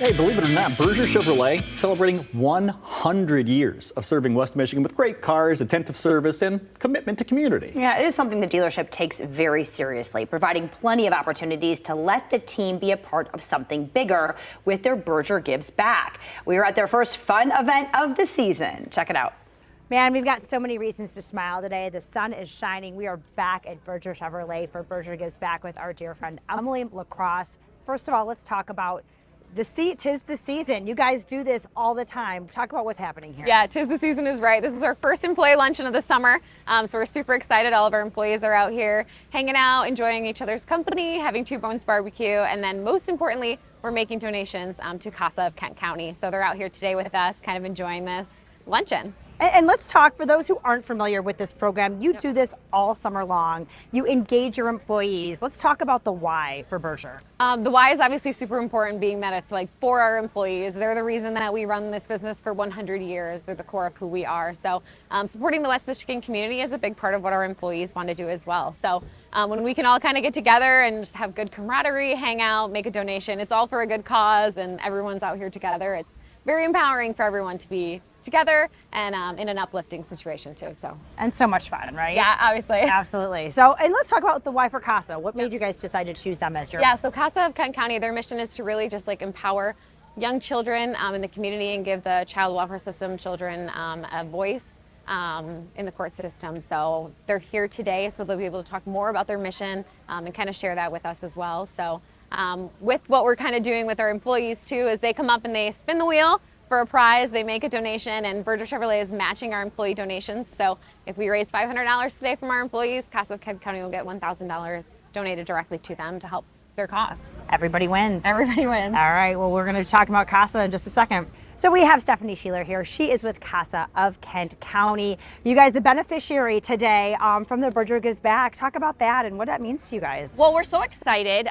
Hey, believe it or not, Berger Chevrolet celebrating 100 years of serving West Michigan with great cars, attentive service, and commitment to community. Yeah, it is something the dealership takes very seriously, providing plenty of opportunities to let the team be a part of something bigger with their Berger Gives Back. We are at their first fun event of the season. Check it out. Man, we've got so many reasons to smile today. The sun is shining. We are back at Berger Chevrolet for Berger Gives Back with our dear friend Emily Lacrosse. First of all, let's talk about tis the season. You guys do this all the time. Talk about what's happening here. Yeah, tis the season is right. This is our first employee luncheon of the summer. So we're super excited. All of our employees are out here hanging out, enjoying each other's company, having Two Bones barbecue, and then most importantly, we're making donations to CASA of Kent County. So they're out here today with us, kind of enjoying this luncheon. And let's talk, for those who aren't familiar with this program, you do this all summer long. You engage your employees. Let's talk about the why for Berger. The why is obviously super important, being that it's like for our employees. They're the reason that we run this business for 100 years. They're the core of who we are. So supporting the West Michigan community is a big part of what our employees want to do as well. So when we can all kind of get together and just have good camaraderie, hang out, make a donation, it's all for a good cause and everyone's out here together. It's very empowering for everyone to be together and in an uplifting situation too. And so much fun, right? Yeah, obviously. Absolutely. So, and let's talk about the why for CASA. What made you guys decide to choose them as your? Yeah, so CASA of Kent County, their mission is to really just like empower young children in the community and give the child welfare system children a voice in the court system. So they're here today, so they'll be able to talk more about their mission and kind of share that with us as well. So with what we're kind of doing with our employees too, is they come up and they spin the wheel for a prize, they make a donation, and Berger Chevrolet is matching our employee donations. So if we raise $500 today from our employees, CASA of Kent County will get $1,000 donated directly to them to help their cause. Everybody wins. Everybody wins. All right, well, we're going to talk about CASA in just a second. So we have Stephanie Sheeler here. She is with CASA of Kent County. You guys, the beneficiary today from the Berger Gives Back. Talk about that and what that means to you guys. Well, we're so excited.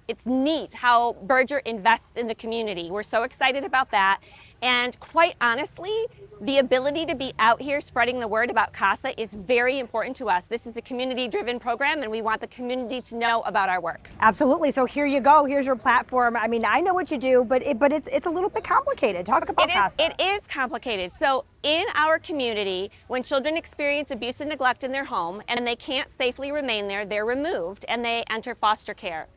It's neat how Berger invests in the community. We're so excited about that. And quite honestly, the ability to be out here spreading the word about CASA is very important to us. This is a community-driven program, and we want the community to know about our work. Absolutely. So here you go. Here's your platform. I mean, I know what you do, but it's a little bit complicated. Talk about CASA. It is complicated. So in our community, when children experience abuse and neglect in their home and they can't safely remain there, they're removed and they enter foster care.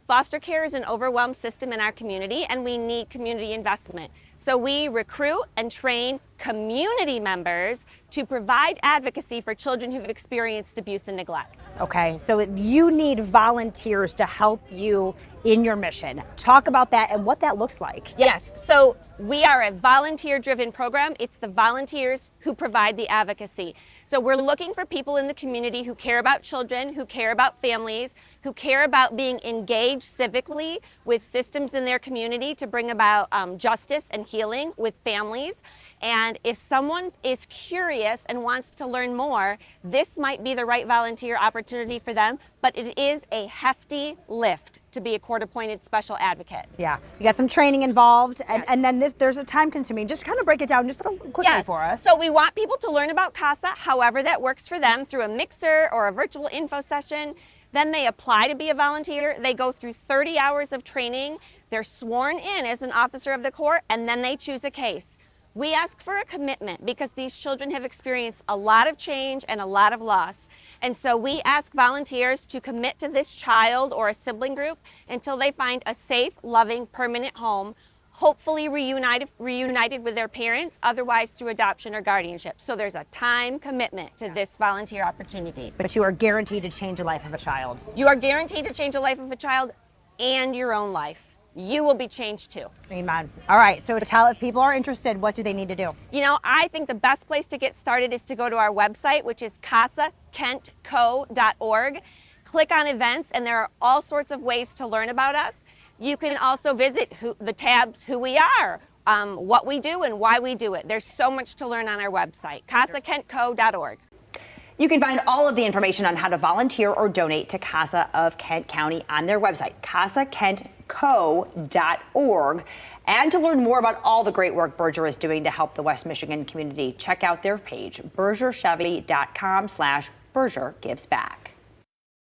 Foster care is an overwhelmed system in our community, and we need community investment. So we recruit and train community members to provide advocacy for children who've experienced abuse and neglect. Okay, so you need volunteers to help you in your mission. Talk about that and what that looks like. Yes, so we are a volunteer-driven program. It's the volunteers who provide the advocacy. So we're looking for people in the community who care about children, who care about families, who care about being engaged civically with systems in their community to bring about justice and healing with families. And if someone is curious and wants to learn more, this might be the right volunteer opportunity for them, but it is a hefty lift to be a court-appointed special advocate. Yeah, you got some training involved, Yes. and then there's a time consuming. Just kind of break it down just quickly Yes. for us. So we want people to learn about CASA, however that works for them, through a mixer or a virtual info session. Then they apply to be a volunteer. They go through 30 hours of training. They're sworn in as an officer of the court, and then they choose a case. We ask for a commitment because these children have experienced a lot of change and a lot of loss. And so we ask volunteers to commit to this child or a sibling group until they find a safe, loving, permanent home, hopefully reunited with their parents, otherwise through adoption or guardianship. So there's a time commitment to this volunteer opportunity. But you are guaranteed to change the life of a child. You are guaranteed to change the life of a child and your own life. You will be changed too. Amen. All right, so if people are interested, what do they need to do? You know, I think the best place to get started is to go to our website, which is casakentco.org. Click on events, and there are all sorts of ways to learn about us. You can also visit the tabs, who we are, what we do, and why we do it. There's so much to learn on our website, casakentco.org. You can find all of the information on how to volunteer or donate to CASA of Kent County on their website, casakentco.org. And to learn more about all the great work Berger is doing to help the West Michigan community, check out their page, bergerchevy.com/Berger Gives Back.